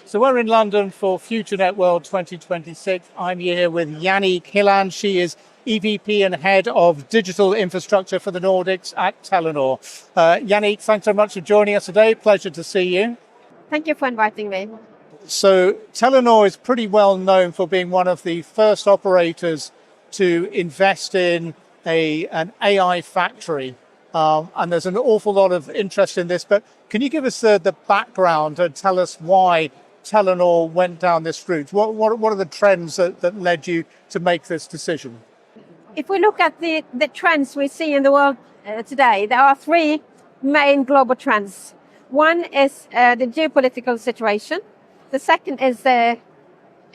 So we're in London for FutureNet World 2026. I'm here with Jannicke Hilland. She is EVP and Head of Digital Infrastructure for the Nordics at Telenor. Jannicke, thanks so much for joining us today. Pleasure to see you. Thank you for inviting me. So Telenor is pretty well known for being one of the first operators to invest in an AI factory. And there's an awful lot of interest in this, but can you give us the background and tell us why Telenor went down this route? What are the trends that led you to make this decision? If we look at the trends we see in the world today, there are three main global trends. One is the geopolitical situation. The second is the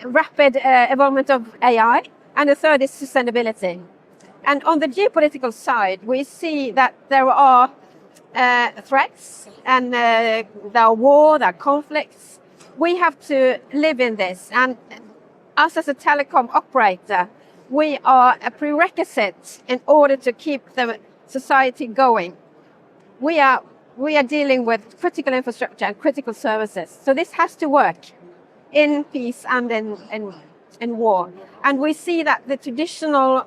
rapid evolvement of AI. And the third is sustainability. And on the geopolitical side, we see that there are threats and there are war, there are conflicts. We have to live in this. And us as a telecom operator, we are a prerequisite in order to keep the society going. We are dealing with critical infrastructure and critical services. So this has to work in peace and in war. And we see that the traditional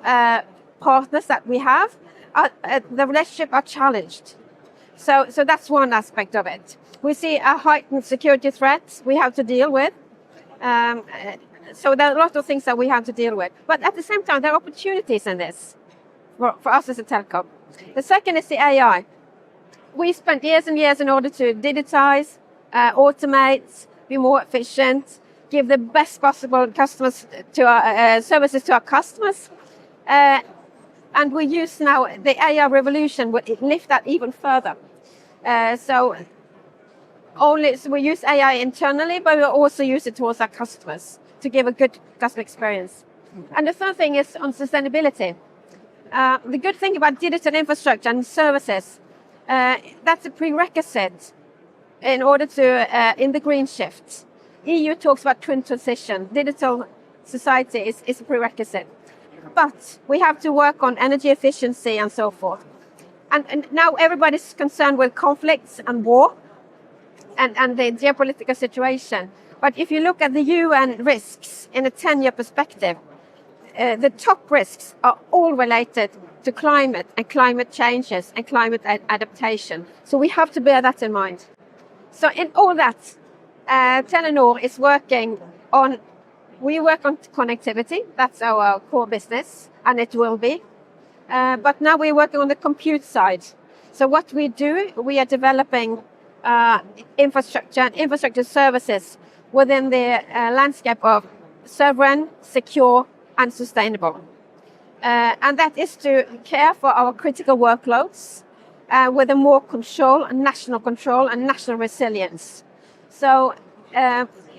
partners that we have, the relationship are challenged. So that's one aspect of it. We see a heightened security threats we have to deal with. So there are a lot of things that we have to deal with. But at the same time, there are opportunities in this for us as a telecom. The second is the AI. We spent years and years in order to digitize, automate, be more efficient, give the best possible customers to our services to our customers. And we use now the AI revolution will lift that even further. So we use AI internally, but we also use it towards our customers to give a good customer experience. And the third thing is on sustainability. The good thing about digital infrastructure and services, that's a prerequisite in order to in the green shift. EU talks about twin transition. Digital society is a prerequisite. But we have to work on energy efficiency and so forth. And now everybody's concerned with conflicts and war and the geopolitical situation. But if you look at the UN risks in a 10-year perspective, the top risks are all related to climate and climate changes and climate adaptation. So we have to bear that in mind. So in all that, Telenor is working on, we work on connectivity. That's our core business, and it will be. But now we're working on the compute side. So what we do, we are developing infrastructure and infrastructure services within the landscape of sovereign, secure, and sustainable. And that is to care for our critical workloads with a more control, national resilience. So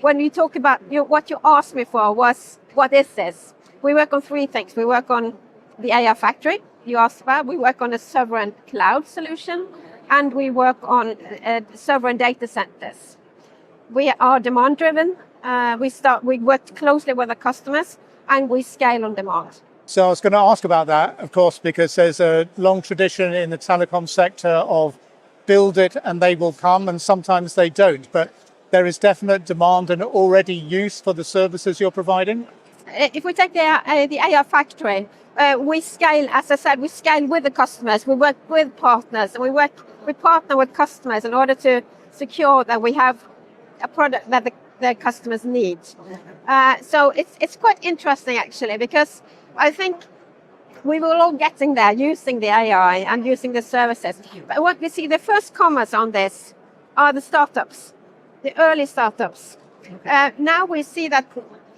when you talk about what you asked me for was, what is this? We work on three things. We work on the AI factory you asked about. We work on a sovereign cloud solution, and we work on sovereign data centers. We are demand driven. We work closely with the customers, and we scale on demand. So I was going to ask about that, of course, because there's a long tradition in the telecom sector of build it and they will come, and sometimes they don't. But there is definite demand and already use for the services you're providing. If we take the AI factory, we scale, as I said, we scale with the customers. We work with partners, and we partner with customers in order to secure that we have a product that the customers need. So it's quite interesting, actually, because I think we were all getting there using the AI and using the services. But what we see, the first comers on this are the startups, the early startups. Now we see that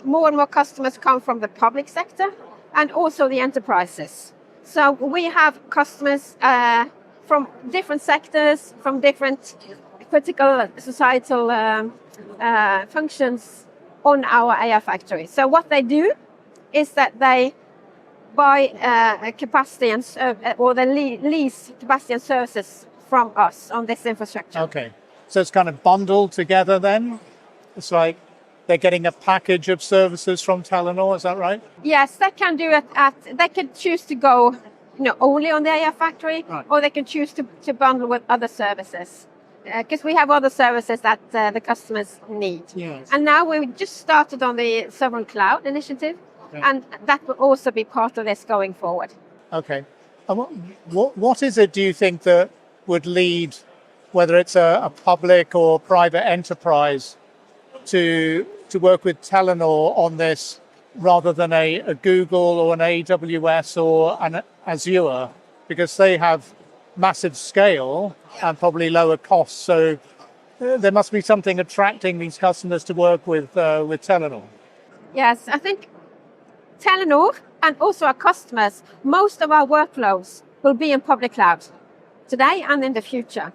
more and more customers come from the public sector and also the enterprises. So we have customers from different sectors, from different critical societal functions on our AI factory. So what they do is that they buy capacity and or they lease capacity and services from us on this infrastructure. Okay, so it's kind of bundled together then? It's like they're getting a package of services from Telenor, is that right? Yes, they can do it they can choose to go only on the AI factory, Right. or they can choose to bundle with other services. Because we have other services that the customers need. Yes. And now we just started on the Sovereign Cloud initiative, Okay. and that will also be part of this going forward. Okay. And what is it, do you think, that would lead, whether it's a public or private enterprise, to work with Telenor on this rather than a Google or an AWS or an Azure? Because they have massive scale and probably lower costs. So there must be something attracting these customers to work with Telenor. Yes, I think Telenor and also our customers, most of our workloads will be in public cloud today and in the future.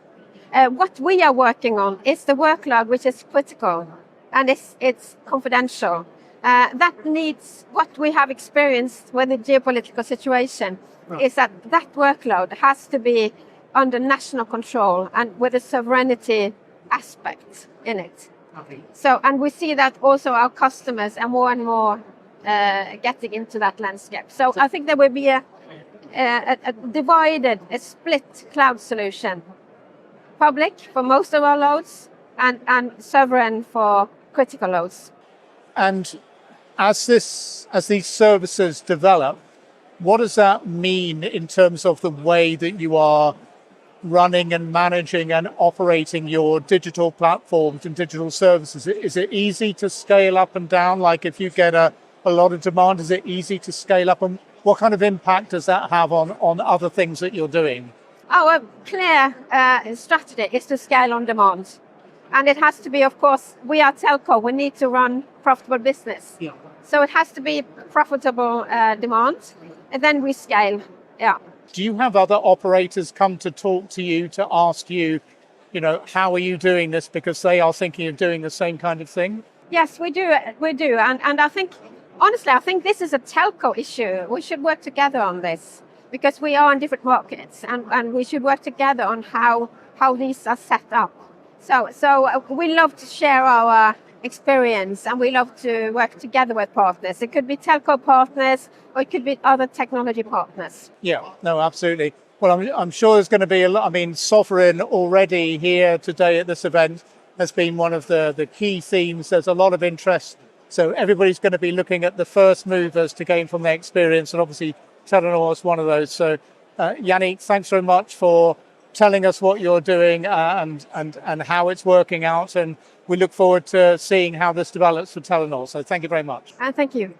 What we are working on is the workload which is critical and it's confidential. That needs, what we have experienced with the geopolitical situation, is that workload has to be under national control and with a sovereignty aspect in it. Okay. So, and we see that also our customers are more and more getting into that landscape. So I think there will be a divided, a split cloud solution. Public for most of our loads and sovereign for critical loads. And as these services develop, what does that mean in terms of the way that you are running and managing and operating your digital platforms and digital services? Is it easy to scale up and down? Like if you get a lot of demand, is it easy to scale up? And what kind of impact does that have on other things that you're doing? Our clear strategy is to scale on demand. And it has to be, of course, we are telco, we need to run profitable business. Yeah. So it has to be profitable demand, and then we scale. Yeah. Do you have other operators come to talk to you to ask you, how are you doing this, because they are thinking of doing the same kind of thing? Yes, we do. And I think, honestly, I think this is a telco issue. We should work together on this because we are in different markets and we should work together on how these are set up. So we love to share our experience and we love to work together with partners. It could be telco partners or it could be other technology partners. Yeah, no, absolutely. Well, I'm sure there's going to be a lot. I mean, sovereign already here today at this event has been one of the key themes. There's a lot of interest. So everybody's going to be looking at the first movers to gain from their experience. And obviously, Telenor is one of those. So, Jannicke, thanks very much for telling us what you're doing and how it's working out. And we look forward to seeing how this develops for Telenor. So thank you very much. And thank you.